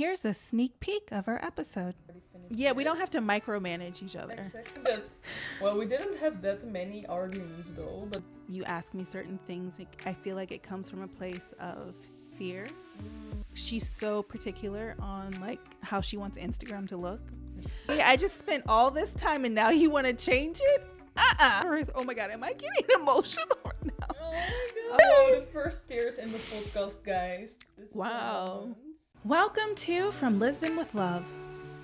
Here's a sneak peek of our episode. Yeah, we don't have to micromanage each other. Exactly. Well, we didn't have that many arguments though, but You ask me certain things, I feel like it comes from a place of fear. She's so particular on like how she wants Instagram to look. Yeah, I just spent all this time and now you want to change it? Oh my god, am I getting emotional right now? oh my god. Oh, the first tears in the podcast, guys. This is Wow. Welcome to From Lisbon with Love,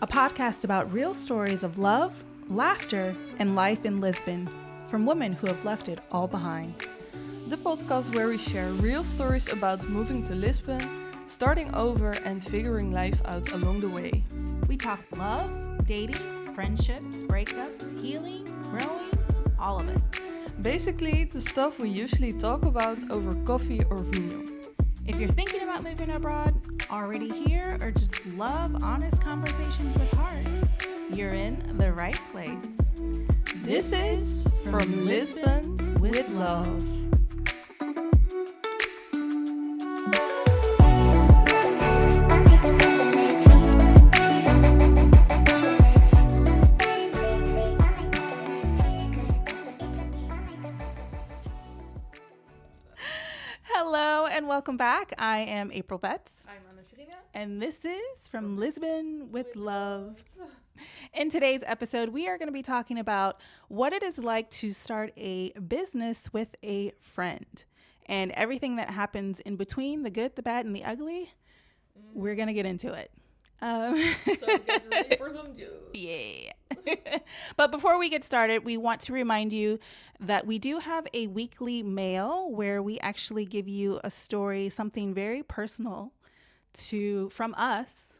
a podcast about real stories of love, laughter, and life in Lisbon from women who have left it all behind. The podcast where we share real stories about moving to Lisbon, starting over, and figuring life out along the way. We talk love, dating, friendships, breakups, healing, growing, all of it. Basically, the stuff we usually talk about over coffee or vino. If you're thinking about moving abroad, already here, or just love honest conversations with heart, you're in the right place. This is From Lisbon with Love. Hello and welcome back. I am April Betts. I'm Jirina. And this is From Lisbon with Love. In today's episode, we are going to be talking about what it is like to start a business with a friend and everything that happens in between, the good, the bad, and the ugly. We're going to get into it. So get ready for some juice. Yeah. But before we get started, we want to remind you that we do have a weekly mail where we actually give you a story, something very personal from us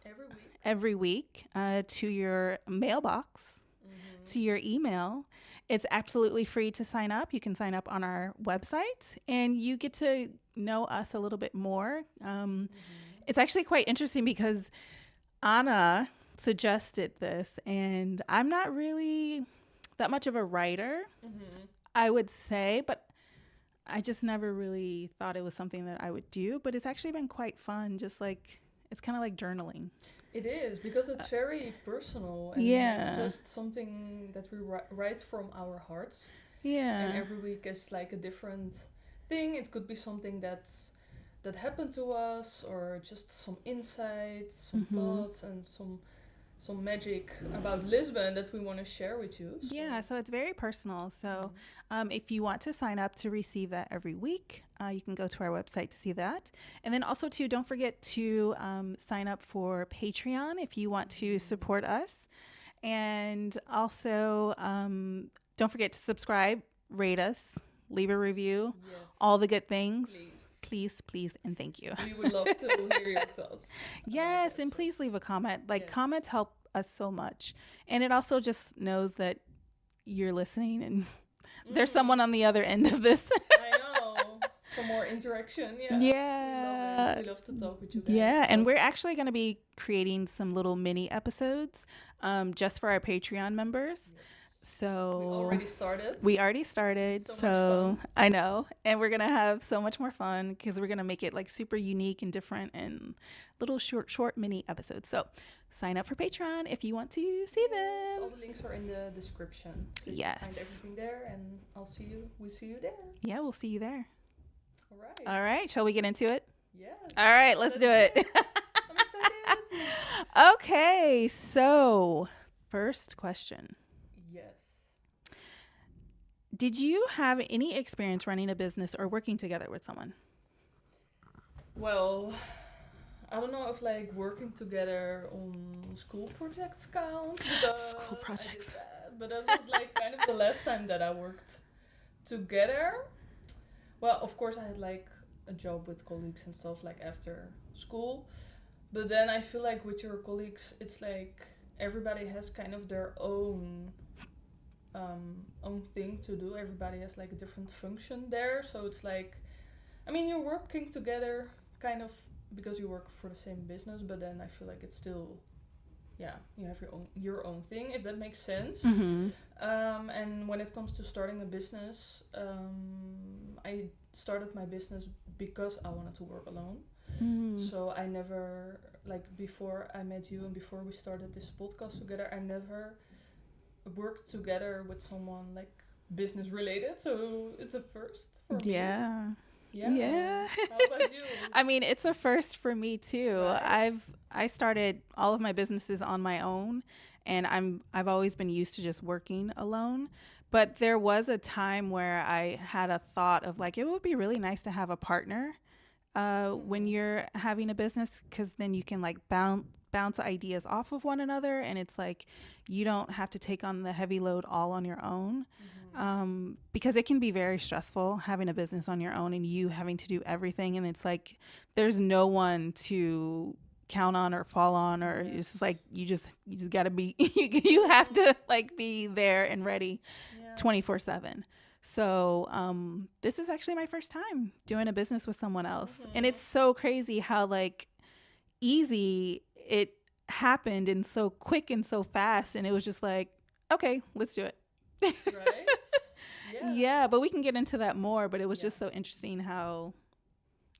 every week to your mailbox, to your email. It's absolutely free to sign up. You can sign up on our website and you get to know us a little bit more. It's actually quite interesting because Anna suggested this, and I'm not really that much of a writer, I would say, but I just never really thought it was something that I would do. But it's actually been quite fun. Just like, it's kind of like journaling. It is, because it's very personal. And Yeah. It's just something that we write from our hearts. Yeah. And every week is like a different thing. It could be something that happened to us, or just some insights, some thoughts, and some magic about Lisbon that we want to share with you. So. Yeah, so it's very personal. So if you want to sign up to receive that every week, you can go to our website to see that. And then also, too, don't forget to sign up for Patreon if you want to support us. And also, don't forget to subscribe, rate us, leave a review, all the good things. Please, and thank you. We would love to hear your thoughts. Yes, and please leave a comment. Comments help us so much. And it also just knows that you're listening and there's someone on the other end of this. I know. For more interaction. Yeah. Yeah. We love to talk with you guys. Yeah, and we're actually going to be creating some little mini episodes just for our Patreon members. Yes. So we already started. So I know. And we're going to have so much more fun because we're going to make it like super unique and different and little short mini episodes. So sign up for Patreon if you want to see them. All the links are in the description. So you yes. can find everything there, and we'll see you there. Yeah, we'll see you there. All right. Shall we get into it? Yes. All right, let's do it. I'm excited. Okay, so first question. Yes. Did you have any experience running a business or working together with someone? Well, I don't know if like working together on school projects count. School projects. But that was like kind of the last time that I worked together. Well, of course I had like a job with colleagues and stuff like after school. But then I feel like with your colleagues, it's like everybody has kind of their own thing to do. Everybody has like a different function there. So it's like, I mean, you're working together kind of because you work for the same business, but then I feel like it's still, you have your own thing, if that makes sense. And when it comes to starting a business, I started my business because I wanted to work alone. Mm. So I never, like before I met you and before we started this podcast together, I never worked together with someone like business related. So it's a first for me. Yeah. Yeah. Yeah. How about you? I mean, it's a first for me too. Right? I started all of my businesses on my own, and I've always been used to just working alone. But there was a time where I had a thought of like it would be really nice to have a partner when Mm-hmm. you're having a business, because then you can like bounce ideas off of one another, and it's like you don't have to take on the heavy load all on your own. Mm-hmm. Because it can be very stressful having a business on your own and you having to do everything, and it's like there's no one to count on or fall on, or it's just Yes. like you just got to be you have Mm-hmm. to like be there and ready Yeah. 24/7. So this is actually my first time doing a business with someone else, and Mm-hmm. it's so crazy how like easy it happened and so quick and so fast, and it was just like, okay, let's do it. Right? Yeah. Yeah, but we can get into that more, but it was Yeah. just so interesting how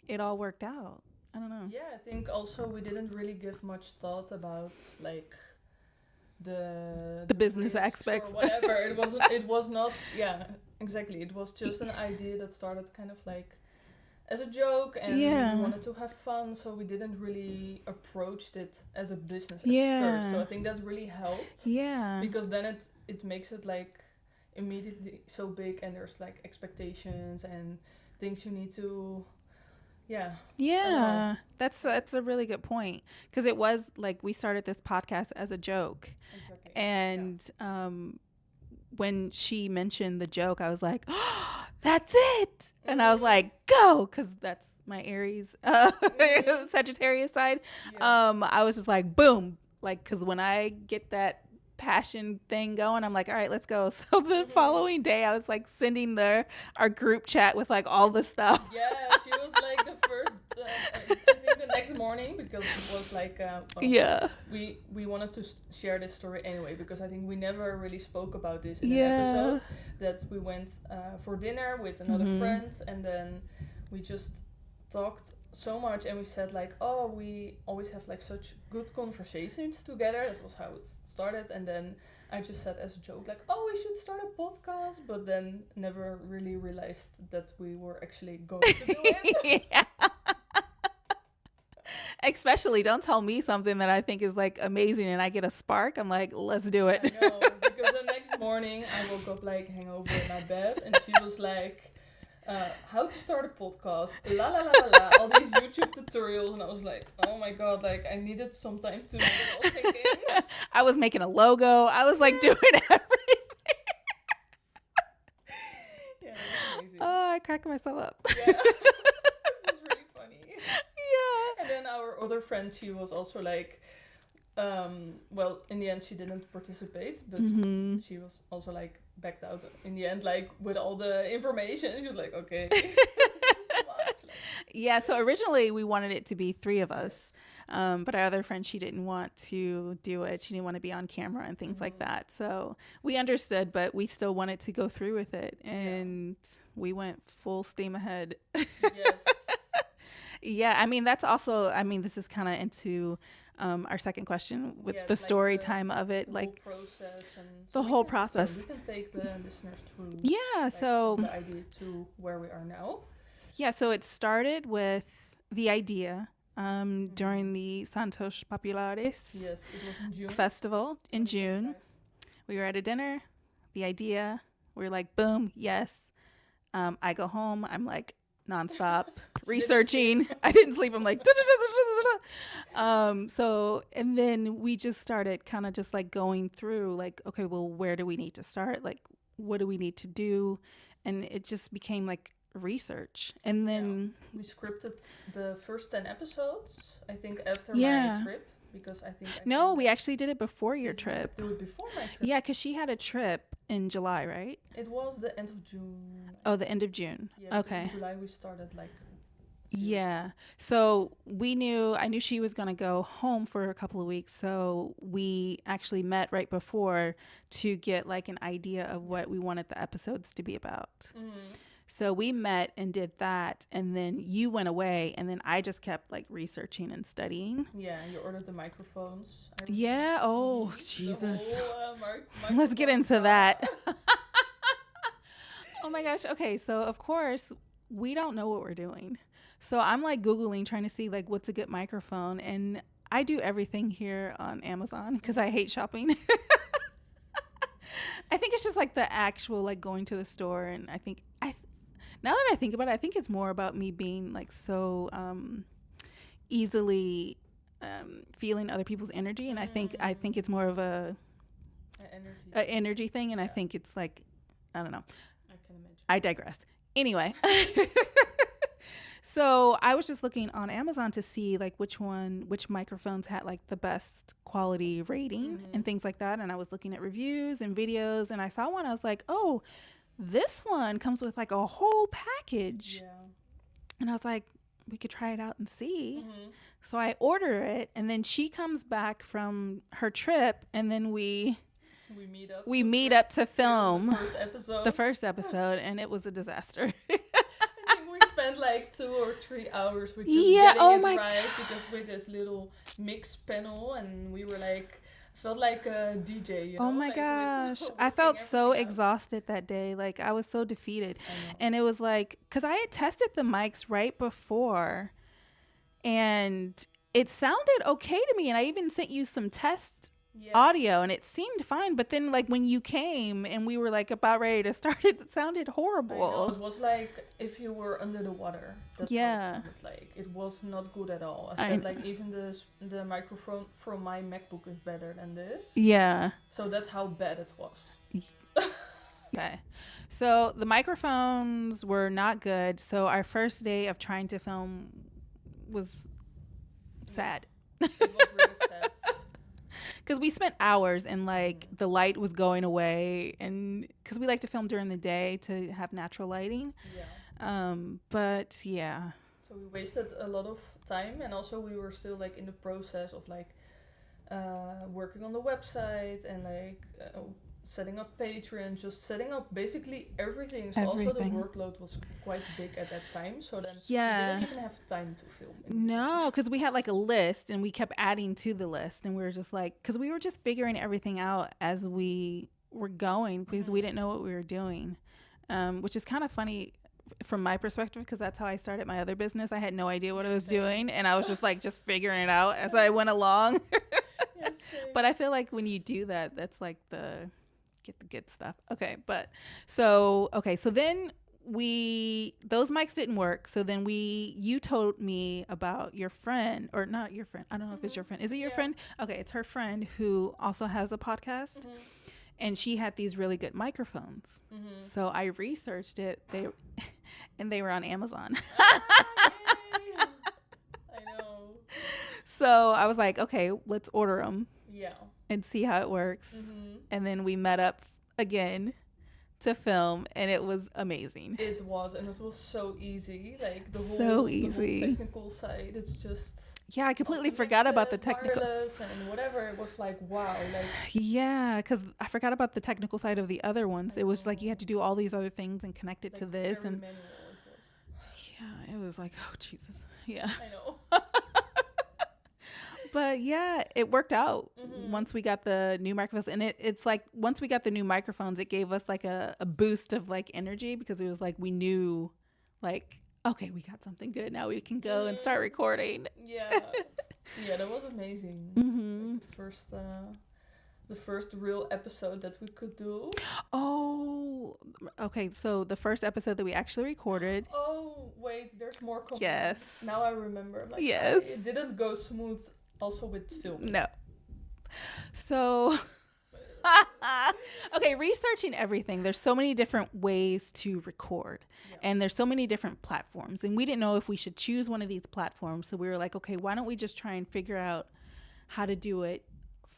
it all worked out. I don't know. Yeah, I think also we didn't really give much thought about like The the business risks or aspects. whatever. It was not, yeah, exactly. It was just an idea that started kind of like as a joke, and we Yeah. wanted to have fun, so we didn't really approached it as a business at first. So I Yeah. think that really helped, Yeah. because then it makes it like immediately so big, and there's like expectations and things you need to, yeah, I don't know. Yeah. That's a really good point, because it was like we started this podcast as a joke, Exactly. Yeah. and when she mentioned the joke, I was like, oh, that's it. And I was Mm-hmm. like, go, because that's my Aries, Mm-hmm. Sagittarius side. Yeah. I was just like, boom. Like, because when I get that passion thing going, I'm like, all right, let's go. So the Mm-hmm. following day, I was like sending our group chat with like all the stuff. Yeah, she was like the first. I think the next morning, because it was like, well, Yeah. we wanted to share this story anyway, because I think we never really spoke about this in an Yeah. episode. That we went for dinner with another Mm-hmm. friend, and then we just talked so much, and we said like, oh, we always have like such good conversations together. That was how it started, and then I just said as a joke like, oh, we should start a podcast, but then never really realized that we were actually going to do it. Yeah. Especially, don't tell me something that I think is like amazing and I get a spark. I'm like, let's do I it. know, because the next morning I woke up like hangover in my bed, and she was like, how to start a podcast, la la la la la, all these YouTube tutorials, and I was like, oh my god, like I needed some time to let it all sink in. I was making a logo. I was like doing Yes. everything. Yeah, that was amazing. Oh, I cracked myself up. Yeah, it was really funny. Yeah. And then our other friend, she was also like, well, in the end, she didn't participate, but Mm-hmm. she was also like backed out in the end, like with all the information. She was like, okay, this is too much. Like, Yeah. So originally we wanted it to be three of us. yes. But our other friend, she didn't want to do it. She didn't want to be on camera and things like Mm-hmm. that. So we understood, but we still wanted to go through with it. Yeah. And we went full steam ahead. Yes. Yeah, I mean that's also. I mean, this is kind of into our second question with Yes, the like story time of it, the whole like process, and the so whole we process. can take the listeners through Yeah, like so from the idea to where we are now. it started with the idea during Mm-hmm. the Santos Populares Yes, it was in June festival in June. 2025. We were at a dinner. The idea, we were like, boom, yes. I go home. I'm like nonstop She didn't sleep. researching. I didn't sleep. I'm like, so, and then we just started kind of just like going through, like, okay, well, where do we need to start? Like, what do we need to do? And it just became like research. And Yeah. then, We scripted the first 10 episodes, I think, after yeah. my trip, because I think I No, came we back. actually did it before your Did we trip. do it before my trip? Yeah, because she had a trip in July, right? It was the end of June. Oh, the end of June. Yeah, because Okay. in July we started like. Yeah. So I knew she was going to go home for a couple of weeks. So we actually met right before to get like an idea of what we wanted the episodes to be about. Mm-hmm. So we met and did that, and then you went away, and then I just kept like researching and studying. Yeah, you ordered the microphones. I remember. Yeah. Oh, The Jesus. whole Let's get microphone into drama. that. Oh my gosh. Okay. So, of course, we don't know what we're doing. So, I'm like Googling, trying to see like what's a good microphone. And I do everything here on Amazon because I hate shopping. I think it's just like the actual like going to the store. And now that I think about it, I think it's more about me being like so easily feeling other people's energy. And I think it's more of Energy. a energy thing. And I Yeah. think it's like, I don't know. I can imagine. I digress. Anyway, so I was just looking on Amazon to see like which microphones had like the best quality rating and things like that. And I was looking at reviews and videos, and I saw one. I was like, oh, this one comes with like a whole package. Yeah. And I was like, we could try it out and see. Mm-hmm. So I order it, and then she comes back from her trip, and then we meet up to film the first episode, and it was a disaster. I think we spent like 2 or 3 hours with just Yeah, getting oh it my right because with this little mix panel, and we were like, felt like a DJ, you know? Oh my like gosh. with I felt working so everything out. exhausted that day. Like, I was so defeated. I know. And it was like, because I had tested the mics right before, and it sounded okay to me. And I even sent you some test audio, and it seemed fine. But then, like, when you came and we were like about ready to start, it sounded I know, horrible. it was like if you were under the water. That's Yeah. how it sounded like. It was not good at all. I I said know. like even the microphone from my MacBook is better than this. Yeah. So that's how bad it was. Okay. So the microphones were not good. So our first day of trying to film was sad. It was really sad. Because we spent hours, and like the light was going away, and because we like to film during the day to have natural lighting. Yeah. But yeah. So we wasted a lot of time, and also we were still like in the process of like working on the website and like setting up Patreon, just setting up basically everything. So also the Everything. workload was quite big at that time. So then Yeah. we didn't even have time to film. No, because we had like a list, and we kept adding to the list, and we were just like, because we were just figuring everything out as we were going, because we didn't know what we were doing, which is kind of funny from my perspective, because that's how I started my other business. I had no idea what I was doing, and I was just like just figuring it out as I went along. Yes, same. But I feel like when you do that, that's like get the good stuff. Okay, so then those mics didn't work. So then you told me about your friend, or not your friend. I don't know if it's your friend. Is it your friend? Okay, it's her friend who also has a podcast. And she had these really good microphones. So I researched it. They were on Amazon. Yay! I know. So I was like, okay, let's order them Yeah. and see how it works. And then we met up again to film, and it was amazing. It was, and it was so easy. Like the So whole easy. technical side. It's just Yeah, I completely forgot about the connected, technical. wireless and whatever. It was like wow, like Yeah, because I forgot about the technical side of the other ones. I It was like you know. had to do all these other things and connect it to like this, very and manual it was. yeah, it was like, oh Jesus, yeah. I know. But yeah, it worked out once we got the new microphones. And it's like once we got the new microphones, it gave us like a boost of like energy, because it was like we knew like, okay, we got something good. Now we can go and start recording. Yeah. Yeah, that was amazing. Like the first real episode that we could do. Oh, okay. So the first episode that we actually recorded. Oh, wait, there's more coming. Yes. Now I remember. Like, Yes. it didn't go smooth also with filming. No. So, okay, researching everything. There's so many different ways to record, and there's so many different platforms. And we didn't know if we should choose one of these platforms. So we were like, okay, why don't we just try and figure out how to do it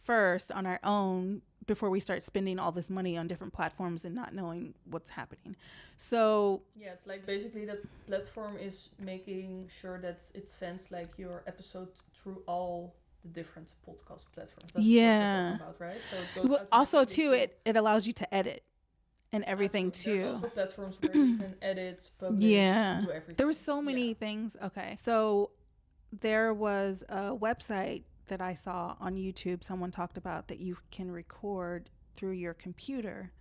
first on our own before we start spending all this money on different platforms and not knowing what's happening. So yeah, it's like basically that platform is making sure that it sends like your episode through all the different podcast platforms. That's what we're talking about, right? So it goes also automatically too, it allows you to edit and everything There's too. also platforms where you can edit, publish, Yeah. do everything. There were so many things. Okay. So there was a website that I saw on YouTube. Someone talked about that you can record through your computer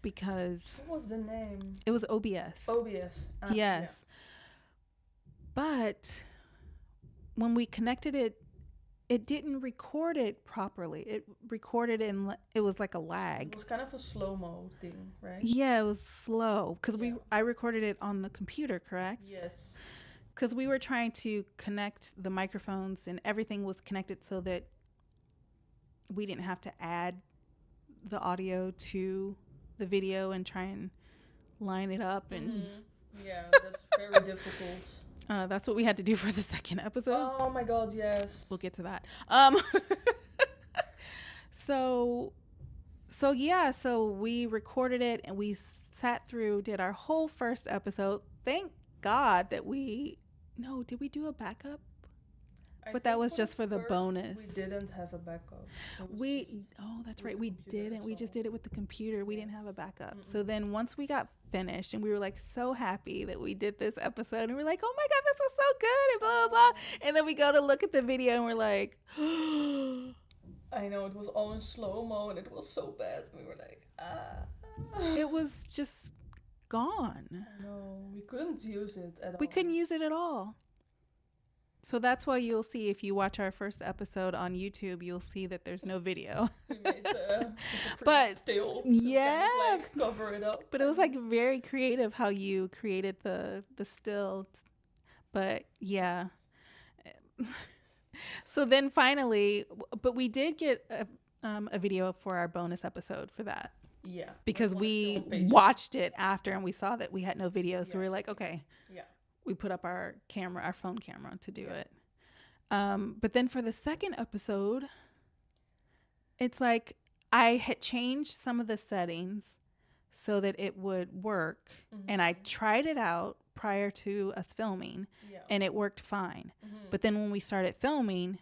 because What was the name? it was OBS. OBS. Yes. But when we connected it, it didn't record it properly. It recorded it was like a lag. It was kind of a slow-mo thing, right? Yeah, it was slow because I recorded it on the computer, correct? Yes. Because we were trying to connect the microphones and everything was connected so that we didn't have to add the audio to the video and try and line it up. And yeah, that's very difficult. That's what we had to do for the second episode. Oh my god, yes. We'll get to that. So we recorded it and we sat through, did our whole first episode. Thank God that did we do a backup? But that was just for the bonus. We didn't have a backup. That's right. We didn't. We just did it with the computer. We didn't have a backup. So then once we got finished and we were like so happy that we did this episode and we're like, oh my God, this was so good and blah, blah, blah. And then we go to look at the video and we're like, I know, it was all in slow-mo and it was so bad. We were like, It was just gone. No, we couldn't use it at all. We couldn't use it at all. So that's why you'll see, if you watch our first episode on YouTube, you'll see that there's no video. We made but still yeah, kind of cover it up. But it was very creative how you created the still. But yeah. So then finally, but we did get a video for our bonus episode for that. Yeah. Because we watched it after and we saw that we had no video. So we were like, okay. Yeah. We put up our phone camera to do it. But then for the second episode, it's like I had changed some of the settings so that it would work. And I tried it out prior to us filming and it worked fine. But then when we started filming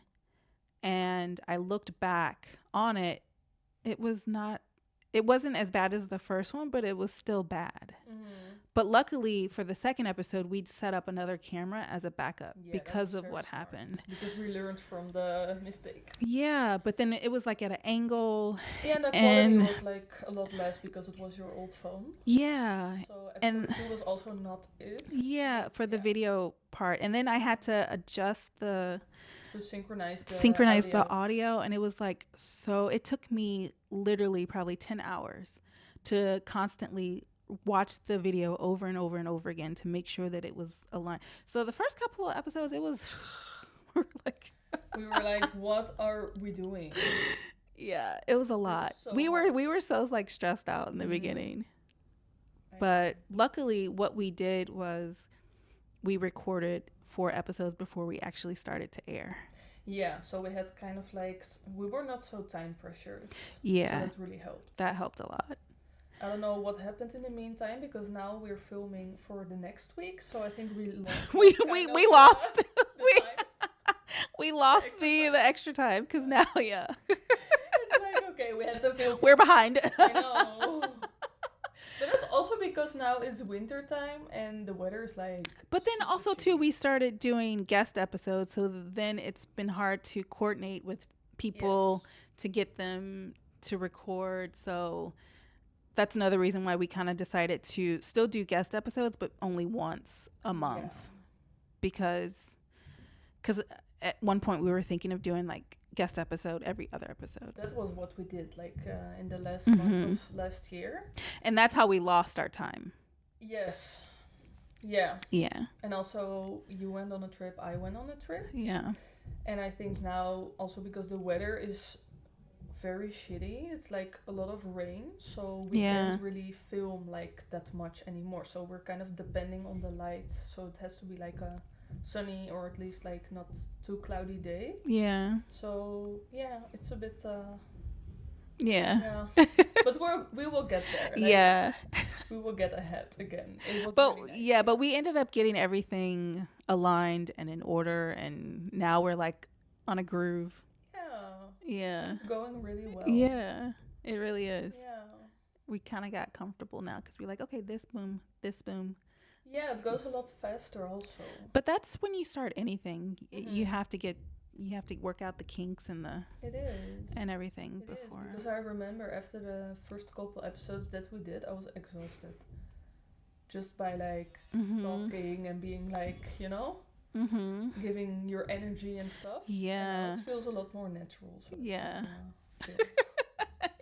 and I looked back on it, it wasn't as bad as the first one, but it was still bad. But luckily for the second episode, we'd set up another camera as a backup because of what happened. Because we learned from the mistake. Yeah, but then it was like at an angle. Yeah, and the quality was like a lot less because it was your old phone. Yeah. So episode 2 was also not it. Yeah, for the video part. And then I had to adjust to synchronize the audio. And it was like, so it took me literally probably 10 hours to constantly watch the video over and over and over again to make sure that it was aligned. So the first couple of episodes, it was we were like, what are we doing? Yeah, it was a lot. So we were so stressed out in the beginning. But luckily what we did was we recorded 4 episodes before we actually started to air. Yeah, so we had kind of we were not so time pressured. Yeah. So that really helped. That helped a lot. I don't know what happened in the meantime because now we're filming for the next week, so I think we lost. we lost. We lost the extra time because now It's like, okay, we have to film. We're behind. I know. But that's also because now it's winter time and the weather is But then also too, we started doing guest episodes, so then it's been hard to coordinate with people to get them to record. So that's another reason why we kind of decided to still do guest episodes, but only once a month. Because at one point we were thinking of doing guest episode every other episode. That was what we did in the last months of last year. And that's how we lost our time. Yes. Yeah. Yeah. And also you went on a trip, I went on a trip. Yeah. And I think now also because the weather is very shitty, it's a lot of rain, so we can't really film that much anymore. So we're kind of depending on the light, so it has to be a sunny or at least not too cloudy day. Yeah. So yeah, it's a bit yeah. But we will get there. Yeah. We will get ahead again. But really nice. But we ended up getting everything aligned and in order, and now we're on a groove. Yeah. Yeah. It's going really well. Yeah, it really is. Yeah. we kind of got comfortable now because we're like, okay, this boom, this boom. Yeah, it goes a lot faster also. But that's when you start anything. You Mhm. have to work out the kinks and It is. and everything It is, before. because I remember after the first couple episodes that we did, I was exhausted. Just by like talking and being like, giving your energy and stuff. And now Yeah. it feels a lot more natural. So Yeah. chill.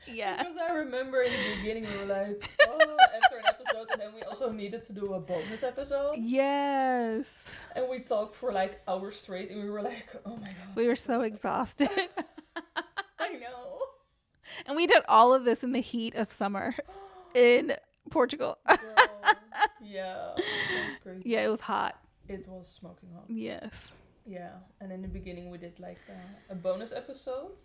Yeah. Because I remember in the beginning we were like, oh, after an episode, and then we also needed to do a bonus episode. Yes. And we talked for like hours straight, and we were like, oh my god. We were so exhausted. I know. And we did all of this in the heat of summer in Portugal. Girl. Yeah, that was crazy. Yeah, it was hot. It was smoking hot. Yes. Yeah, and in the beginning we did like a bonus episode.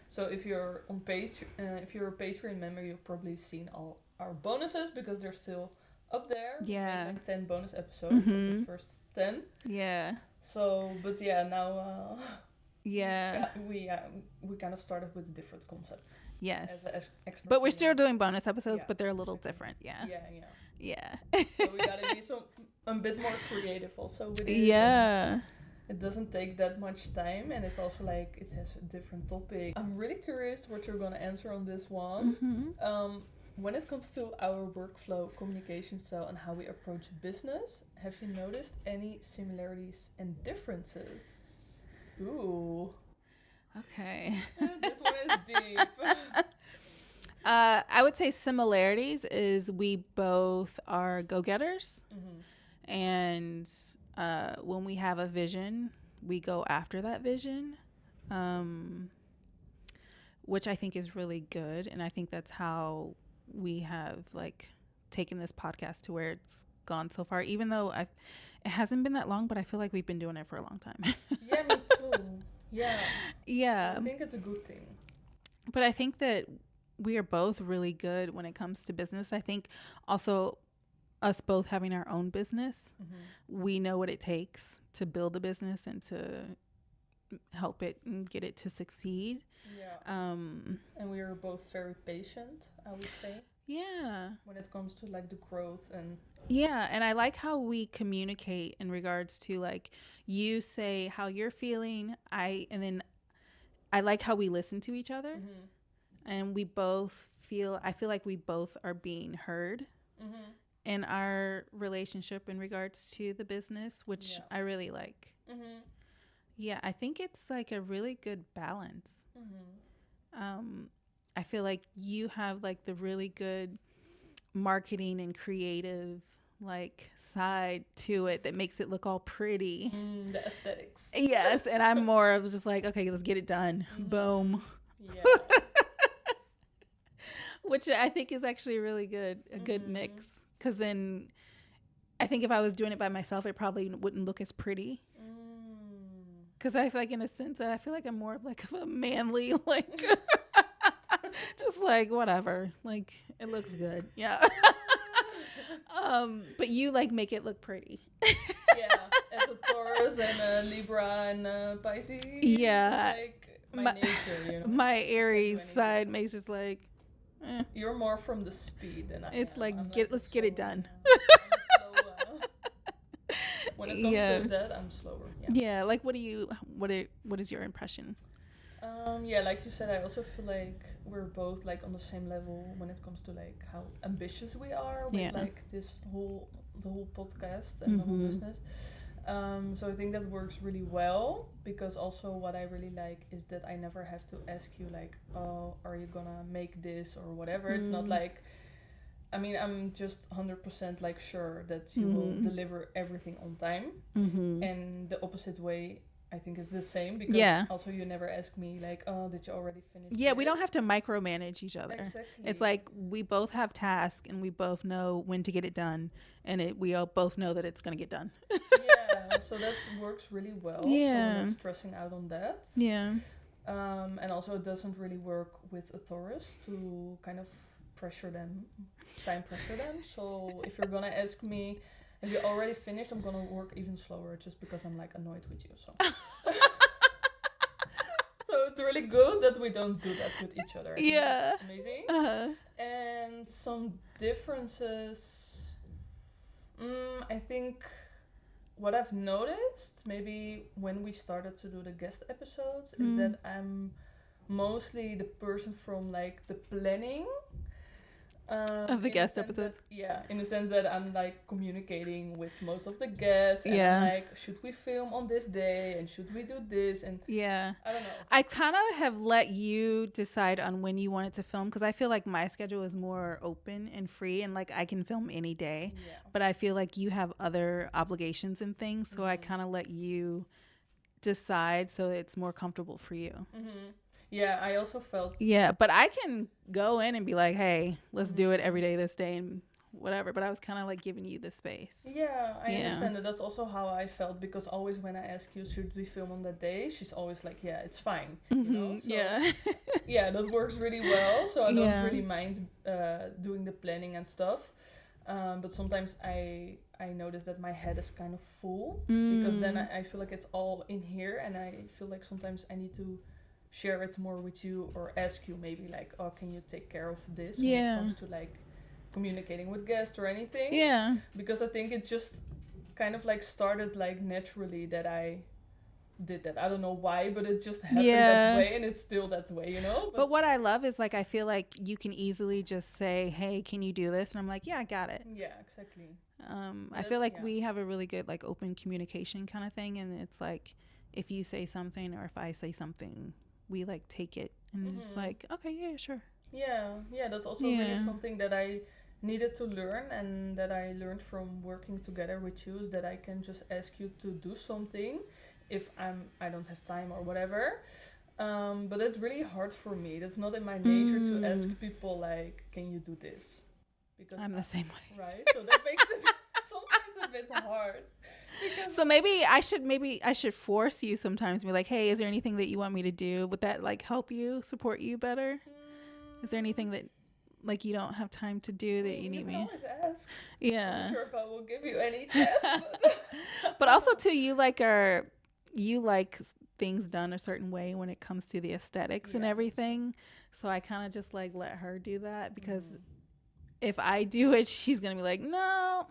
So if you're on if you're a Patreon member, you've probably seen all our bonuses because they're still up there. Yeah. We made like 10 bonus episodes of the first 10. Yeah. So, but yeah, now Yeah. we kind of started with a different concept. Yes. As extra But we're premium. still doing bonus episodes, Yeah, but they're a little exactly. different. Yeah. Yeah. Yeah. So we gotta be a bit more creative also with it. Yeah. It doesn't take that much time, and it's also like it has a different topic. I'm really curious what you're gonna answer on this one. Mm-hmm. When it comes to our workflow, communication style, and how we approach business, have you noticed any similarities and differences? Ooh. Okay. This one is deep. I would say similarities is we both are go-getters, and when we have a vision, we go after that vision, which I think is really good, and I think that's how we have like taken this podcast to where it's gone so far. Even though it hasn't been that long, but I feel like we've been doing it for a long time. Yeah, me too. Yeah. Yeah. I think it's a good thing. But I think that we are both really good when it comes to business. I think also us both having our own business, we know what it takes to build a business and to help it and get it to succeed. Yeah. And we are both very patient, I would say. Yeah. When it comes to like the growth and Yeah, and I like how we communicate in regards to like you say how you're feeling, and then I like how we listen to each other. And I feel like we both are being heard in our relationship in regards to the business, which I really like. Yeah, I think it's like a really good balance. I feel like you have like the really good marketing and creative like side to it that makes it look all pretty. The aesthetics. Yes, and I'm more of just like, okay, let's get it done. Boom. Yeah. Which I think is actually really good, a good mix. Because then I think if I was doing it by myself, it probably wouldn't look as pretty. Because I feel like, in a sense, I feel like I'm more of like a manly, like, just like whatever. Like, it looks good. Yeah. But you like make it look pretty. Yeah. As a Taurus and a Libra and a Pisces. Yeah. Like my nature, you know. My Aries side makes just like, You're more from the speed than I it's am. like, I'm let's get it done. When it comes to that, I'm slower. Yeah. Like, what is your impression? Yeah, like you said, I also feel like we're both like on the same level when it comes to like how ambitious we are with like the whole podcast and the whole business. So I think that works really well, because also what I really like is that I never have to ask you like, oh, are you gonna make this or whatever. It's not like, I mean, I'm just 100% like sure that you will deliver everything on time. And the opposite way, I think, is the same, because also you never ask me like, oh, did you already finish Yeah, this? we don't have to micromanage each other. Exactly. It's like we both have tasks and we both know when to get it done, and we all both know that it's going to get done. Yeah, so that works really well. Yeah. So we're not stressing out on that. Yeah. And also it doesn't really work with a Taurus to kind of time pressure them. So if you're gonna ask me if you already finished, I'm gonna work even slower, just because I'm like annoyed with you. So so it's really good that we don't do that with each other. I think Yeah. that's amazing. Uh-huh. And some differences, I think what I've noticed, maybe when we started to do the guest episodes, is that I'm mostly the person from like the planning Of the in guest sense episodes. that, yeah, in the sense that I'm like communicating with most of the guests, and Yeah. I'm like, should we film on this day, and should we do this, and Yeah. I don't know. I kind of have let you decide on when you wanted to film because I feel like my schedule is more open and free and like I can film any day. Yeah. But I feel like you have other obligations and things. So I kind of let you decide so it's more comfortable for you. Yeah, I also felt. Yeah. But I can go in and be like, hey, let's do it every day this day and whatever. But I was kind of like giving you the space. Yeah, I Yeah. understand that. That's also how I felt, because always when I ask you, should we film on that day, she's always like, yeah, it's fine. You know? So, Yeah. yeah, that works really well. So I don't Yeah. really mind doing the planning and stuff. But sometimes I notice that my head is kind of full, because then I feel like it's all in here, and I feel like sometimes I need to share it more with you, or ask you maybe like, oh, can you take care of this when it comes to like communicating with guests or anything. Yeah. Because I think it just kind of like started like naturally that I did that. I don't know why, but it just happened that way, and it's still that way, you know? But what I love is like I feel like you can easily just say, hey, can you do this? And I'm like, yeah, I got it. Yeah, exactly. I feel like we have a really good like open communication kind of thing, and it's like if you say something or if I say something, we like take it and it's like, okay, yeah, sure. Yeah, that's also really something that I needed to learn, and that I learned from working together with you, is that I can just ask you to do something if I don't have time or whatever. But it's really hard for me. That's not in my nature to ask people like, can you do this? Because I'm the same way. Right? So that makes it sometimes a bit hard. So maybe I should force you sometimes, be like, hey, is there anything that you want me to do? Would that like help you, support you better? Is there anything that like you don't have time to do that you need me? You can always ask. Yeah. I'm not sure if I will give you any task. But also too, you like things done a certain way when it comes to the aesthetics and everything. So I kind of just like let her do that, because if I do it, she's gonna be like, no,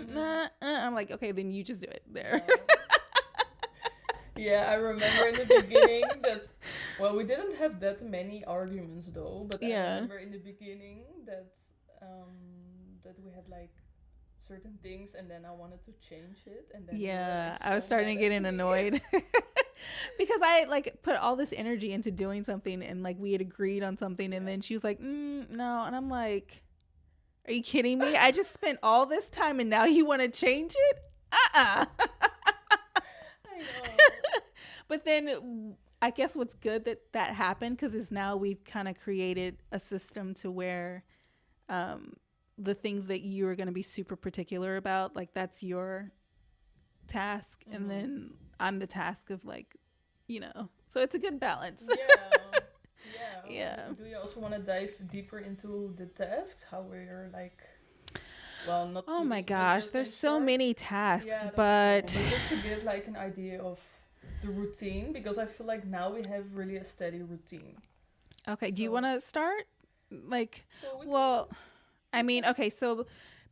nah. I'm like, okay, then you just do it there. Yeah, I remember in the beginning we didn't have that many arguments though, but I remember in the beginning that we had like certain things, and then I wanted to change it, and then I was starting to get annoyed. Because I like put all this energy into doing something, and like we had agreed on something, and then she was like, no, and I'm like, are you kidding me? I just spent all this time and now you want to change it? I know. But then I guess what's good that happened, because is now we've kind of created a system to where the things that you are going to be super particular about, like that's your task, and then I'm the task of like, so it's a good balance. Yeah. Do you also want to dive deeper into the tasks? How we're like, well, not. Oh my gosh, there's so many tasks, but just to give like an idea of the routine, because I feel like now we have really a steady routine. Okay, do you want to start? Like, I mean, okay, so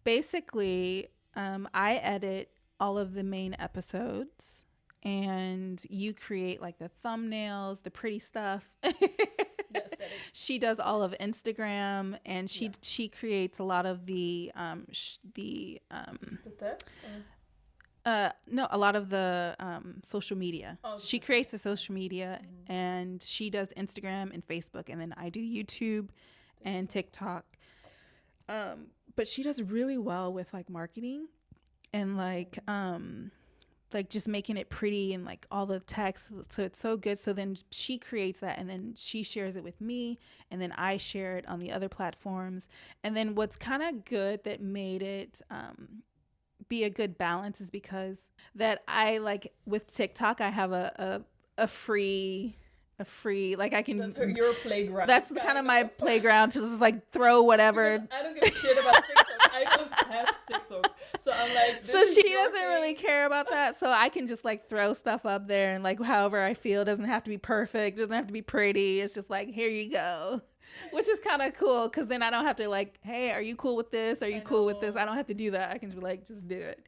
basically, I edit all of the main episodes, and you create like the thumbnails, the pretty stuff. She does all of Instagram, and she creates a lot of the text? No, a lot of the social media. She creates the social media, and she does Instagram and Facebook, and then I do YouTube and TikTok. But she does really well with like marketing and like just making it pretty and like all the text, so it's so good. So then she creates that, and then she shares it with me, and then I share it on the other platforms. And then what's kind of good that made it be a good balance is because that I like with TikTok I have a free like I can. That's your playground. That's kind of my playground to just like throw whatever. Because I don't give a shit about TikTok. I don't have TikTok. So I'm like, So this she is your doesn't really thing. care about that. So I can just like throw stuff up there and like however I feel. It doesn't have to be perfect. It doesn't have to be pretty. It's just like, here you go. Which is kind of cool because then I don't have to like, hey, are you cool with this? Are you I cool with this? know. I don't have to do that. I can just like just do it.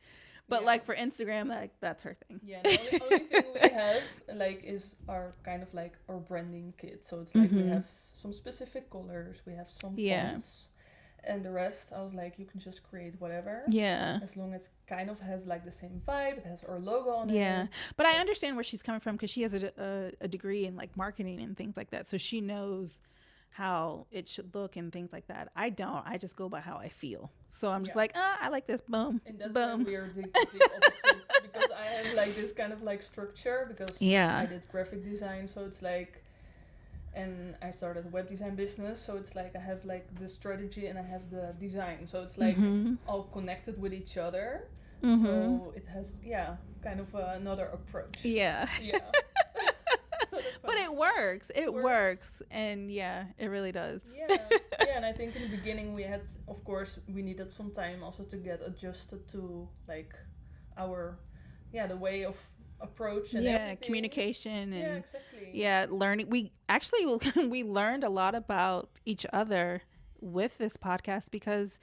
But Yeah. like for Instagram, like that's her thing. Yeah, the only thing we have like is our kind of like our branding kit. So it's like we have some specific colors, we have some Yeah. fonts, and the rest I was like, you can just create whatever. Yeah. As long as kind of has like the same vibe, it has our logo on Yeah. it. But I understand where she's coming from because she has a degree in like marketing and things like that. So she knows how it should look and things like that. I don't. I just go by how I feel. So I'm just Yeah. like, I like this. Boom. And that's why Boom. we're the complete opposite because I have like this kind of like structure because Yeah. I did graphic design, so it's like, and I started a web design business, so it's like I have like the strategy and I have the design, so it's like all connected with each other. So it has kind of another approach. Yeah. Yeah. So that's But fun. it works. It works. works. And yeah, it really does. Yeah, and I think in the beginning we had, of course, we needed some time also to get adjusted to like our, the way of approach and everything. Communication and Yeah, exactly. learning. We actually we learned a lot about each other with this podcast because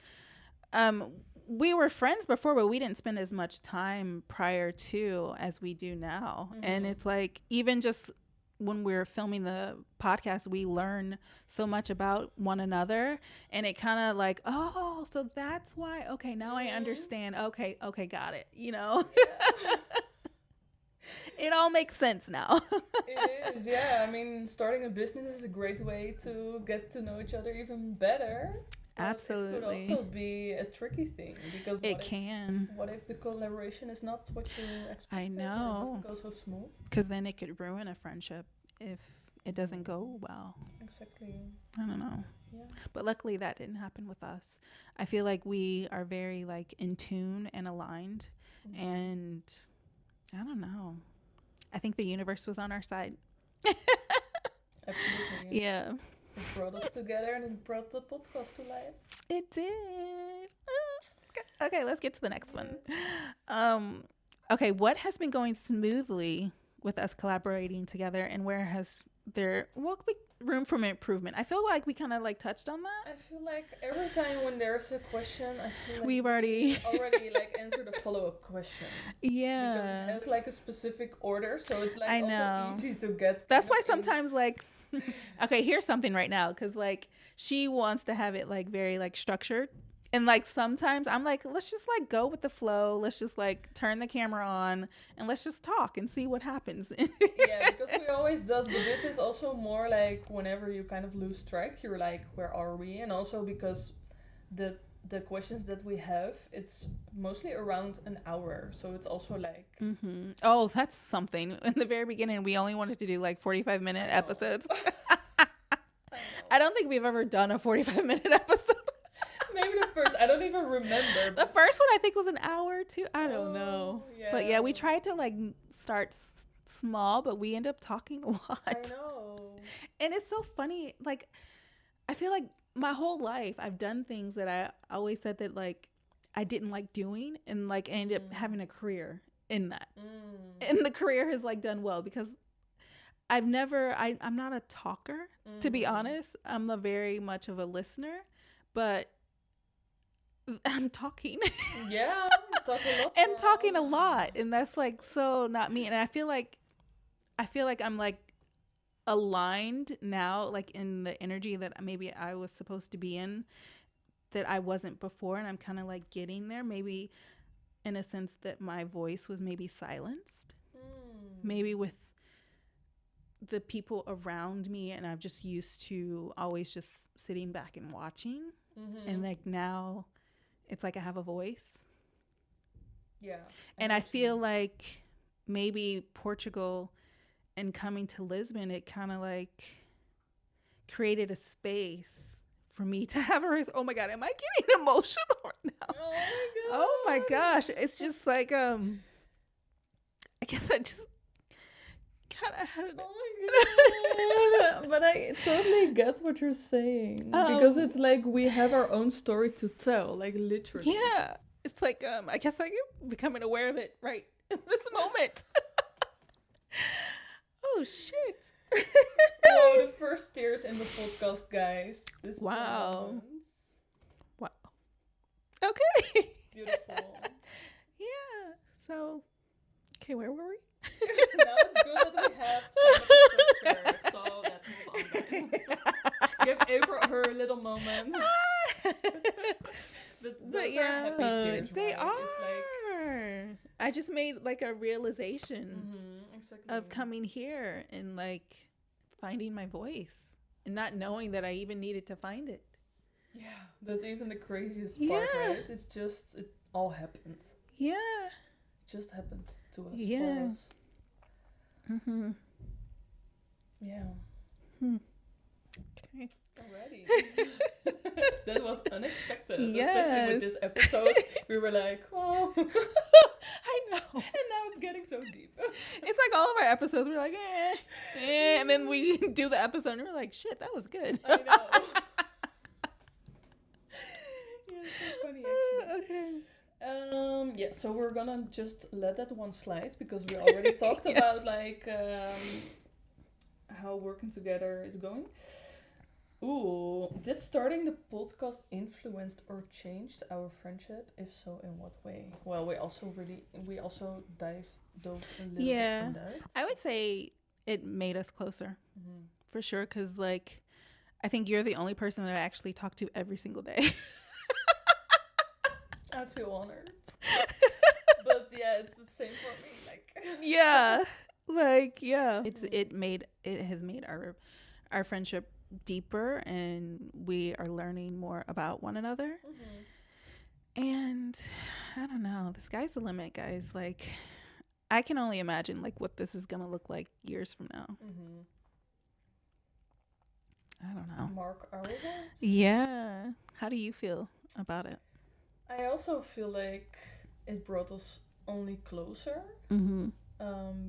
we were friends before, but we didn't spend as much time prior to as we do now. And it's like even just when we're filming the podcast, we learn so much about one another, and it kind of like, oh, so that's why. Okay, now I understand. Okay, got it. You know, Yeah. it all makes sense now. It is, yeah. I mean, starting a business is a great way to get to know each other even better. But Absolutely. it could also be a tricky thing because It can. what if the collaboration is not what you expected? I know. It doesn't go so smooth. Because then it could ruin a friendship if it doesn't go well. Exactly. I don't know. Yeah. But luckily that didn't happen with us. I feel like we are very like in tune and aligned. And I don't know. I think the universe was on our side. Absolutely. Yeah. It brought us together and it brought the podcast to life. It did. Okay, let's get to the next one. Okay, what has been going smoothly with us collaborating together, and where has there be room for improvement? I feel like we kind of like touched on that. I feel like every time when there's a question, I feel like We've already like answered a follow-up question. Yeah. Because it has like a specific order, so it's like I also know. easy to get. That's kind why of in- sometimes like okay, here's something right now because like she wants to have it like very like structured, and like sometimes I'm like, let's just like go with the flow, let's just like turn the camera on and let's just talk and see what happens. Yeah, because we always does, but this is also more like whenever you kind of lose track, you're like, where are we? And also because the questions that we have, it's mostly around an hour, so it's also like Oh, that's something. In the very beginning, we only wanted to do like 45-minute episodes. I don't think we've ever done a 45-minute episode. maybe the first, I don't even remember. The first one I think was an hour too. I don't know. But yeah, we yeah. tried to like start small, but we end up talking a lot. I know. And it's so funny. Like, I feel like my whole life I've done things that I always said that like I didn't like doing, and like I ended up having a career in that. And the career has like done well because I'm not a talker, to be honest. I'm a very much of a listener, but I'm talking. Yeah, talk a lot. And talking a lot, and that's like so not me. And I feel like I'm like aligned now, like in the energy that maybe I was supposed to be in that I wasn't before, and I'm kind of like getting there, maybe in a sense that my voice was maybe silenced, maybe with the people around me, and I'm just used to always just sitting back and watching, and like now it's like I have a voice. Yeah. And I feel like maybe Portugal and coming to Lisbon, it kind of like created a space for me to have a oh my god, am I getting emotional right now? Oh my gosh, it's just like I guess I just kind of had it. Oh my god. But I totally get what you're saying, because it's like we have our own story to tell, like literally. Yeah. It's like, I guess I'm becoming aware of it right in this moment. Oh, shit. Whoa, the first tears in the podcast, guys. This is Wow. a moment. Wow. Okay. Beautiful. Yeah. So, okay, where were we? Now it's good that we have kind of a structure, so let's move on, guys. Give April her little moment. But those are happy tears, they right? are. It's like, I just made like a realization exactly. of coming here and like finding my voice and not knowing that I even needed to find it. Yeah, that's even the craziest part, right? It's just, it all happened. Yeah. It just happened to us, Yeah. for us. Mm-hmm. Yeah. Okay. Alrighty. That was unexpected. Yes. Especially with this episode. We were like, oh. I know. And now it's getting so deep. It's like all of our episodes, we're like, and then we do the episode and we're like, shit, that was good. I know. Yeah, it's so funny actually. Okay. Yeah, so we're gonna just let that one slide because we already talked Yes. about like how working together is going. Ooh, did starting the podcast influenced or changed our friendship? If so, in what way? Well, we also dove a little bit on that. I would say it made us closer Mm-hmm. for sure. Cause like, I think you're the only person that I actually talk to every single day. I feel honored. But yeah, it's the same for me. Like Yeah. Like, yeah. It has made our friendship deeper, and we are learning more about one another. Mm-hmm. And I don't know, the sky's the limit, guys. Like, I can only imagine like what this is gonna look like years from now. Mm-hmm. I don't know. Mark our words. Yeah. How do you feel about it? I also feel like it brought us only closer. Mm-hmm.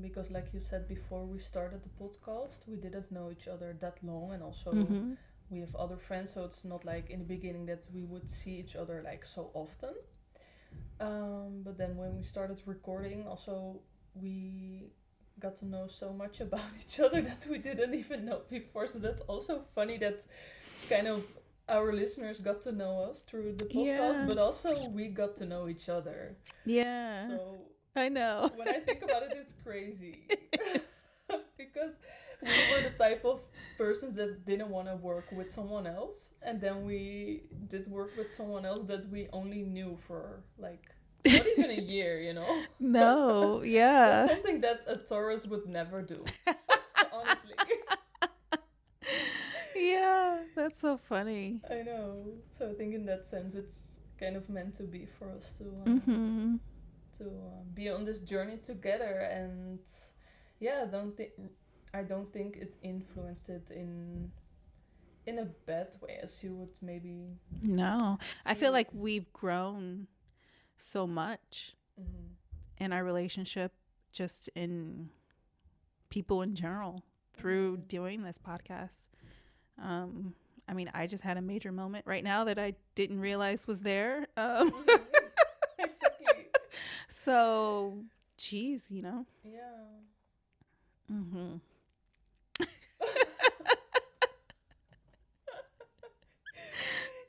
Because like you said before we started the podcast, we didn't know each other that long, and also Mm-hmm. we have other friends, so it's not like in the beginning that we would see each other like so often. But then when we started recording, also we got to know so much about each other that we didn't even know before. So that's also funny that kind of our listeners got to know us through the podcast, Yeah. but also we got to know each other. Yeah. So I know. when I think about it, it's crazy. Because we were the type of persons that didn't want to work with someone else, and then we did work with someone else that we only knew for like not even a year, you know? No, yeah. That's something that a Taurus would never do. Honestly. Yeah, that's so funny. I know. So I think in that sense, it's kind of meant to be for us to Mm-hmm. be on this journey together. And yeah, I don't think it influenced it in a bad way as you would maybe. No, I feel see like it. we've grown so much Mhm. in our relationship, just in people in general, through Mhm. doing this podcast. I mean, I just had a major moment right now that I didn't realize was there. Exactly. So, geez, you know. Yeah. Mm-hmm.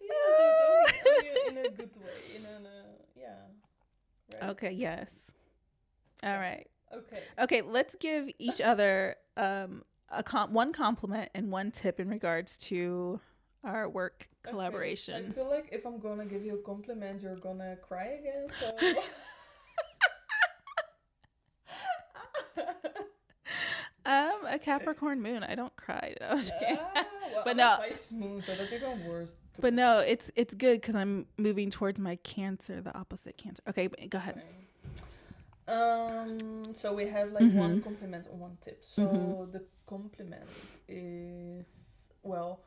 Yeah, so it's only in a good way. Yeah. Right? Okay. Yes. All right. Okay. Okay. Let's give each other one compliment and one tip in regards to our work collaboration. Okay. I feel like if I'm gonna give you a compliment, you're gonna cry again. So. A Capricorn moon. I don't cry. No, I'm just kidding. Well, But I'm no. a Pisces moon, so that's even worse. But no, it's good because I'm moving towards my Cancer, the opposite Cancer. Okay, but go ahead. Okay. So we have like one compliment and one tip. So the compliment is, well,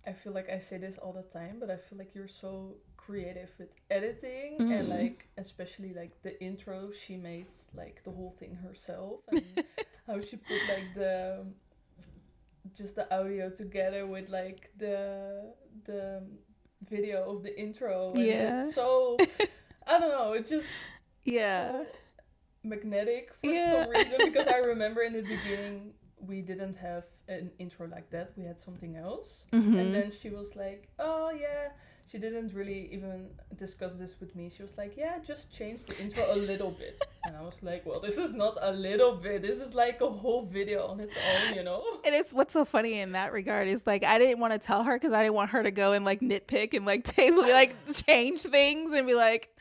I feel like I say this all the time, but I feel like you're so creative with editing and like especially like the intro she made like the whole thing herself, and how she put like the audio together with like the video of the intro, and Yeah. just so I don't know, it's just Yeah. so magnetic for Yeah. some reason, because I remember in the beginning we didn't have an intro like that, we had something else. And then she was like, oh yeah, she didn't really even discuss this with me, she was like, yeah, just change the intro a little bit. And I was like, well, this is not a little bit, this is like a whole video on its own, you know. And it's what's so funny in that regard is like I didn't want to tell her because I didn't want her to go and like nitpick and like like change things and be like,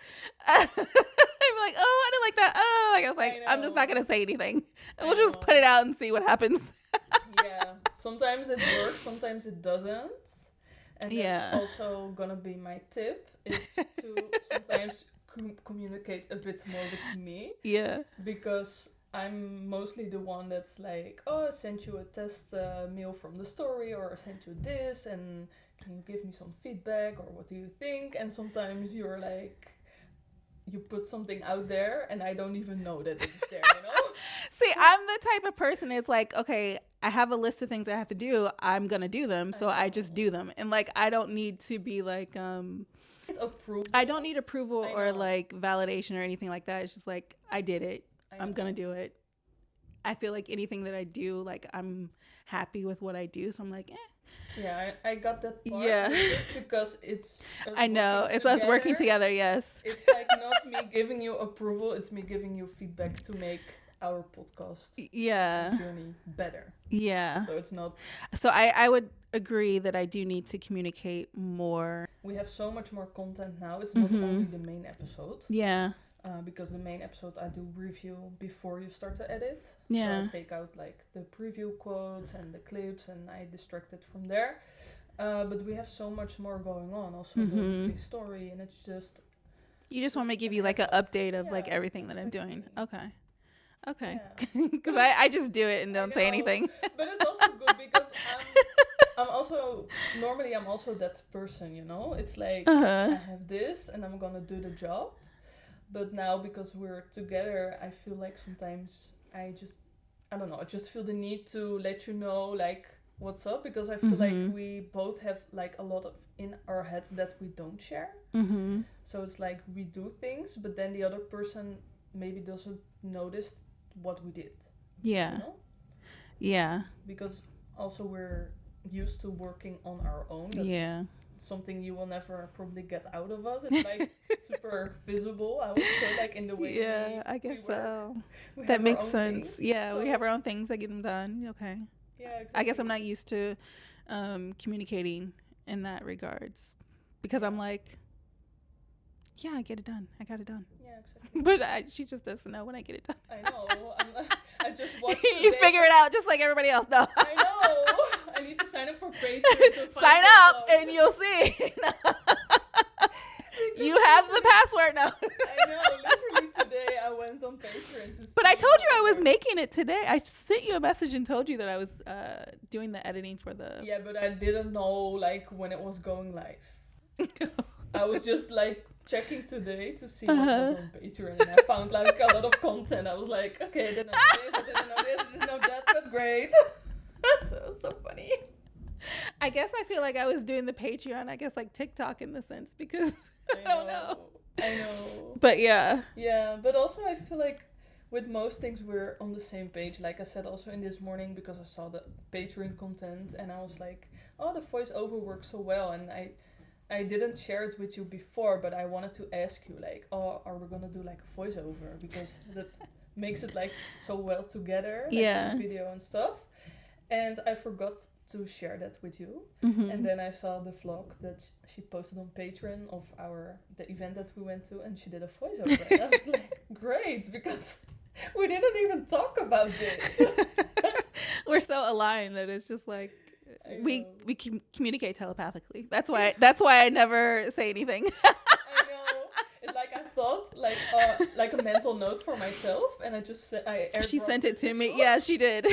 I'd be like, oh, I didn't like that. Oh, like I was like, I'm just not gonna say anything. And we'll just put it out and see what happens. Yeah, sometimes it works, sometimes it doesn't. And that's also gonna be my tip, is to sometimes communicate a bit more with me. Yeah. Because I'm mostly the one that's like, oh, I sent you a test mail from the story, or I sent you this, and can you give me some feedback, or what do you think? And sometimes you're like, you put something out there and I don't even know that it's there, you know? See, I'm the type of person it's like, okay, I have a list of things I have to do. I'm going to do them. So I just do them. And like, I don't need to be like, approval. I don't need approval or like validation or anything like that. It's just like, I did it. I'm going to do it. I feel like anything that I do, like I'm happy with what I do. So I'm like, Yeah, I got that part. Yeah. Because it's I know. It's us working together, yes. It's like not me giving you approval, it's me giving you feedback to make our podcast journey better. Yeah. So it's not... So I would agree that I do need to communicate more. We have so much more content now. It's not only the main episode. Yeah. Because the main episode I do review before you start to edit. Yeah. So I take out like the preview quotes and the clips and I distract it from there. But we have so much more going on. Also the weekly story, and it's just... You just want me to give you like an update of like everything that I'm doing. Okay. Because I just do it and don't say anything. But it's also good because I'm also... Normally I'm also that person, you know? It's like, I have this and I'm gonna do the job. But now, because we're together, I feel like sometimes I don't know, I just feel the need to let you know, like, what's up. Because I feel like we both have, like, a lot of in our heads that we don't share. So it's like we do things, but then the other person maybe doesn't notice what we did. Yeah. You know? Yeah. Because also we're used to working on our own. That's something you will never probably get out of us. It's like super visible, I would say, like in the way I guess so. That makes sense. Things, yeah, so we have our own things that get them done. Okay. Yeah, exactly. I guess I'm not used to communicating in that regards, because I'm like, yeah, I get it done. I got it done. Yeah, exactly. But she just doesn't know when I get it done. I know. I just watched You figure it out just like everybody else. No. I know. I need to sign up for Patreon. Sign up and you'll see. You have the password now. I know. Literally today I went on Patreon to see. But I told you I was making it today. I sent you a message and told you that I was doing the editing for the... Yeah, but I didn't know like when it was going live. I was just like checking today to see what was on Patreon, and I found like a lot of content. I was like, okay, I didn't know this, I didn't know this, I didn't know that, but great. so funny. I guess I feel like I was doing the Patreon, I guess like TikTok in the sense, because I don't know. I know. But yeah. Yeah, but also I feel like with most things we're on the same page. Like I said also in this morning, because I saw the Patreon content and I was like, oh, the voiceover works so well, and I didn't share it with you before, but I wanted to ask you, like, oh, are we gonna do like a voiceover? Because that makes it like so well together, like with the video and stuff. And I forgot to share that with you. And then I saw the vlog that she posted on Patreon of the event that we went to, and she did a voiceover. And I was like, great, because we didn't even talk about this. We're so aligned that it's just like, we communicate telepathically. That's why I never say anything. I know. It's like I thought like a mental note for myself, and I just she sent it to me. Yeah, she did.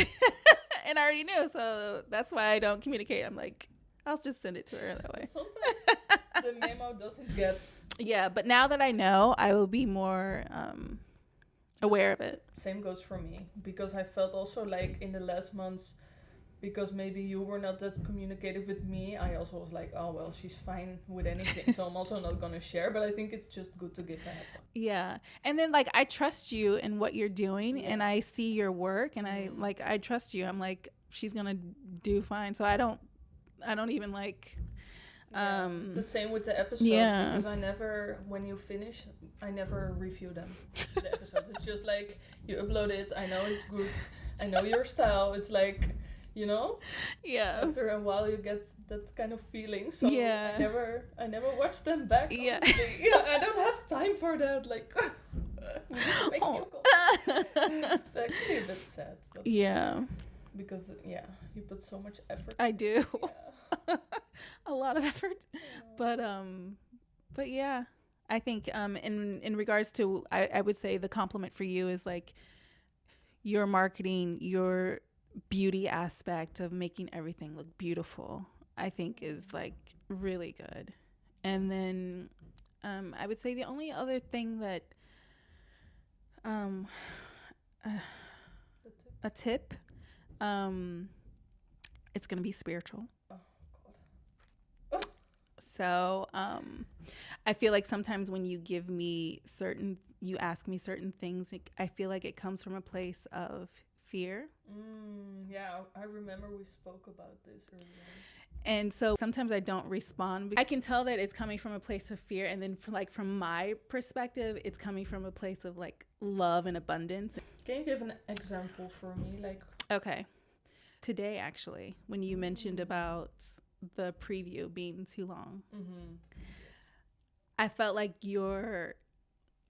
And I already knew, so that's why I don't communicate. I'm like, I'll just send it to her that way. Sometimes the memo doesn't get... Yeah, but now that I know, I will be more aware of it. Same goes for me, because I felt also like in the last months, because maybe you were not that communicative with me, I also was like, oh well, she's fine with anything, so I'm also not gonna share. But I think it's just good to give a heads up. Yeah. And then like I trust you in what you're doing, Yeah. and I see your work, and I trust you. I'm like, she's gonna do fine. So I don't even like It's the same with the episodes, because I never, when you finish, I never review them. The episodes. It's just like you upload it. I know it's good. I know your style. It's like, you know. Yeah. After a while, you get that kind of feeling. So Yeah. I never watch them back. Yeah. Yeah. I don't have time for that. Like. So actually, that's sad. But Yeah. because you put so much effort. I do. Yeah. A lot of effort. But yeah, I think in regards to, I would say the compliment for you is like your marketing, your beauty aspect of making everything look beautiful, I think is like really good. And then I would say the only other thing that a tip, it's gonna be spiritual. So I feel like sometimes when you ask me certain things, I feel like it comes from a place of fear. Yeah, I remember we spoke about this earlier. And so sometimes I don't respond. I can tell that it's coming from a place of fear, and then from my perspective, it's coming from a place of like love and abundance. Can you give an example for me? Like, okay, today actually, when you mentioned about the preview being too long, I felt like your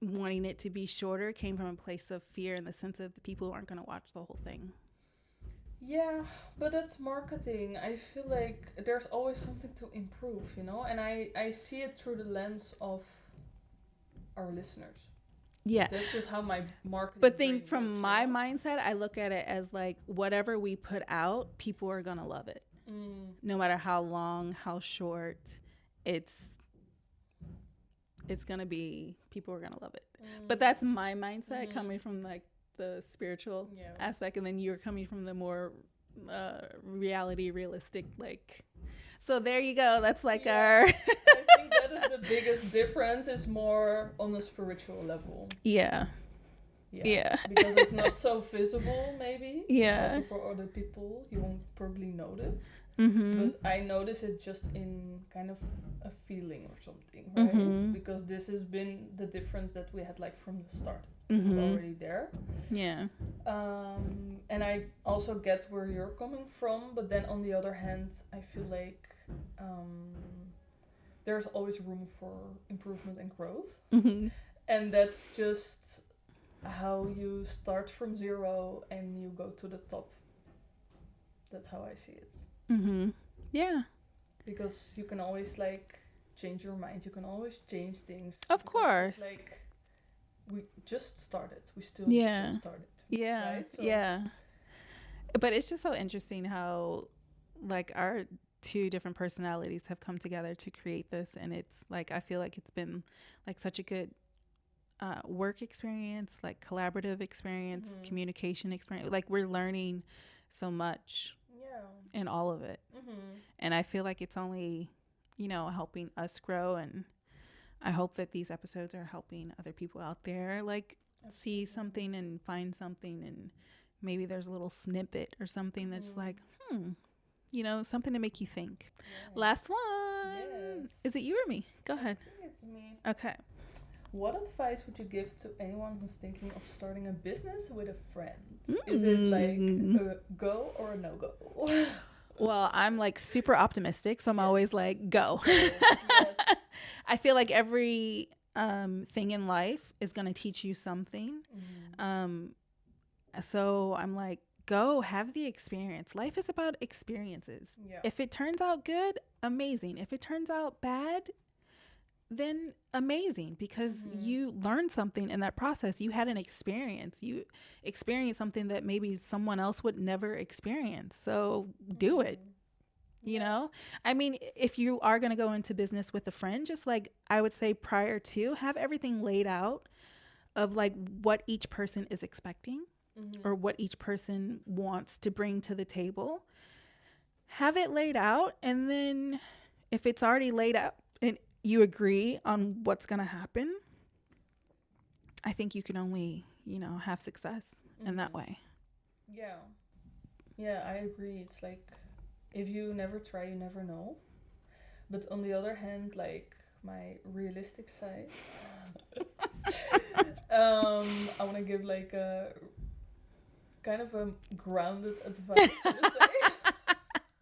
wanting it to be shorter came from a place of fear, in the sense of the people aren't going to watch the whole thing. Yeah, but that's marketing. I feel like there's always something to improve, you know? And I see it through the lens of our listeners. Yeah. That's just how my marketing. But then from my mindset, I look at it as like, whatever we put out, people are going to love it. No matter how long, how short, it's going to be, people are going to love it. But that's my mindset, coming from like the spiritual aspect, and then you're coming from the more realistic, like, so there you go. That's like our I think that is the biggest difference, is more on the spiritual level. Yeah. Because it's not so visible, maybe. Yeah. Also for other people, you won't probably notice. But I notice it just in kind of a feeling or something, right? Because this has been the difference that we had like from the start. It was already there. Yeah. And I also get where you're coming from, but then on the other hand, I feel like there's always room for improvement and growth. And that's just how you start from zero and you go to the top. That's how I see it. Yeah. Because you can always like change your mind. You can always change things. Of course. Like, we just started. We still just started. Yeah. Right? So yeah. But it's just so interesting how like our two different personalities have come together to create this, and it's like, I feel like it's been like such a good work experience, like collaborative experience, communication experience. Like, we're learning so much in all of it. And I feel like it's only, helping us grow, and I hope that these episodes are helping other people out there like see something and find something, and maybe there's a little snippet or something that's like, something to make you think. Last one. Yes. Is it you or me? Go ahead. I think it's me. Okay. What advice would you give to anyone who's thinking of starting a business with a friend? Is it like a go or a no-go? Well, I'm like super optimistic, so I'm always like, go. I feel like every thing in life is going to teach you something. So I'm like, go, have the experience. Life is about experiences. If it turns out good, amazing. If it turns out bad, then amazing, because you learned something in that process. You had an experience. You experienced something that maybe someone else would never experience. So do it. You know, I mean, if you are going to go into business with a friend, just like I would say prior to, have everything laid out of like what each person is expecting or what each person wants to bring to the table. have it laid out. And then if it's already laid out and you agree on what's going to happen, I think you can only, have success in that way. Yeah. Yeah, I agree. It's like, if you never try, you never know. But on the other hand, like, my realistic side, I want to give like a kind of a grounded advice.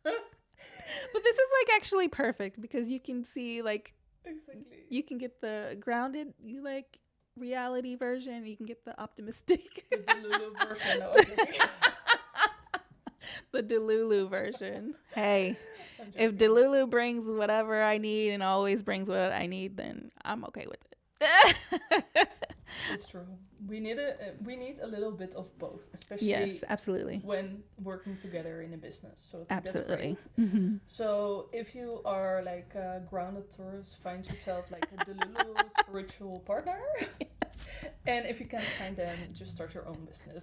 But this is like actually perfect because you can see like Exactly. you can get the grounded, you like reality version, you can get the optimistic, The Delulu version. No, I'm joking. the Delulu version. Hey, I'm if joking. Delulu brings whatever I need and always brings what I need, then I'm okay with it. It's true. We need a little bit of both, especially Yes, absolutely. when working together in a business. So I think that's Absolutely. great. Mm-hmm. So if you are like a grounded tourist, find yourself like a Delulu spiritual partner. Yes. And if you can't find them, just start your own business.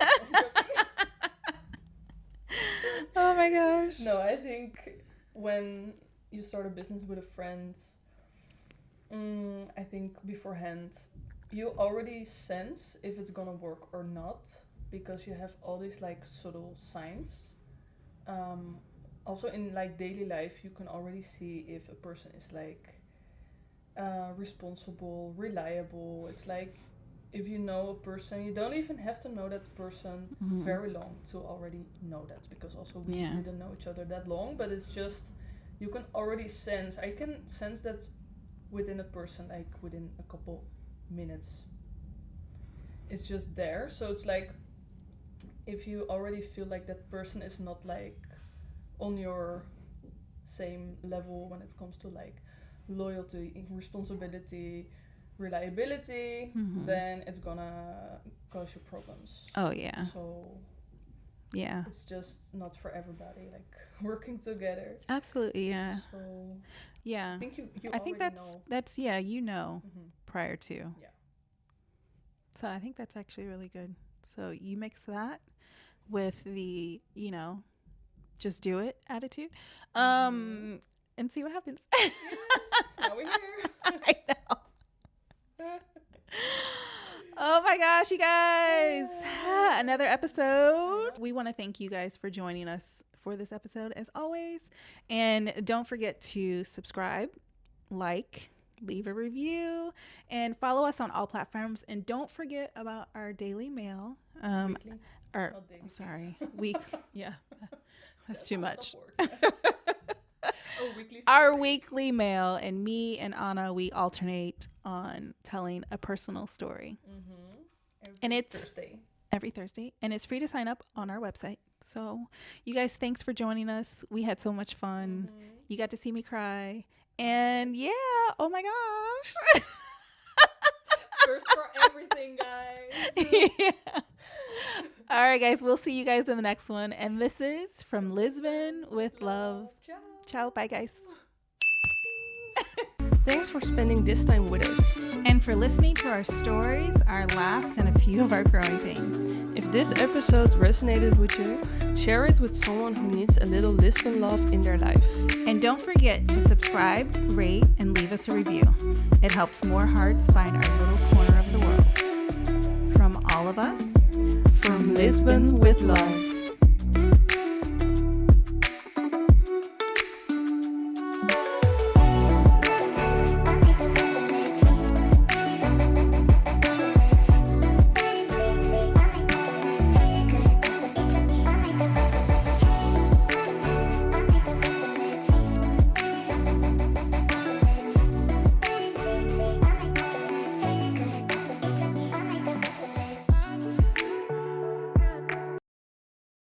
Oh my gosh. No, I think when you start a business with a friend, I think beforehand you already sense if it's gonna work or not, because you have all these like subtle signs. Also in like daily life, you can already see if a person is like responsible, reliable. It's like, if you know a person, you don't even have to know that person very long to already know that, because also we didn't know each other that long, but it's just, you can already sense, I can sense that within a person, like within a couple minutes. It's just there. So it's like, if you already feel like that person is not like on your same level when it comes to like loyalty, responsibility, reliability, then it's gonna cause you problems. Oh yeah. So Yeah. it's just not for everybody, like working together. Absolutely. Yeah. So Yeah. I think you I think already know. that's prior to. Yeah. So I think that's actually really good. So you mix that with the, just do it attitude. And see what happens. Yes, now we're here. I know. Oh my gosh, you guys. Another episode. We want to thank you guys for joining us for this episode as always. And don't forget to subscribe, like, leave a review, and follow us on all platforms. And don't forget about our daily mail. Weekly. Or Not daily, I'm sorry, week. Yeah, that's too much. Our weekly mail, and me and Anna, we alternate on telling a personal story. And it's every Thursday, and it's free to sign up on our website. So you guys, thanks for joining us. We had so much fun. You got to see me cry, and yeah, oh my gosh. First for everything, guys. Yeah. All right, guys, we'll see you guys in the next one. And this is From Lisbon with Love. Ciao. Bye, guys. Thanks for spending this time with us. And for listening to our stories, our laughs, and a few of our growing pains. If this episode resonated with you, share it with someone who needs a little Lisbon love in their life. And don't forget to subscribe, rate, and leave us a review. It helps more hearts find our little corner of the world. From all of us, From Lisbon with Love.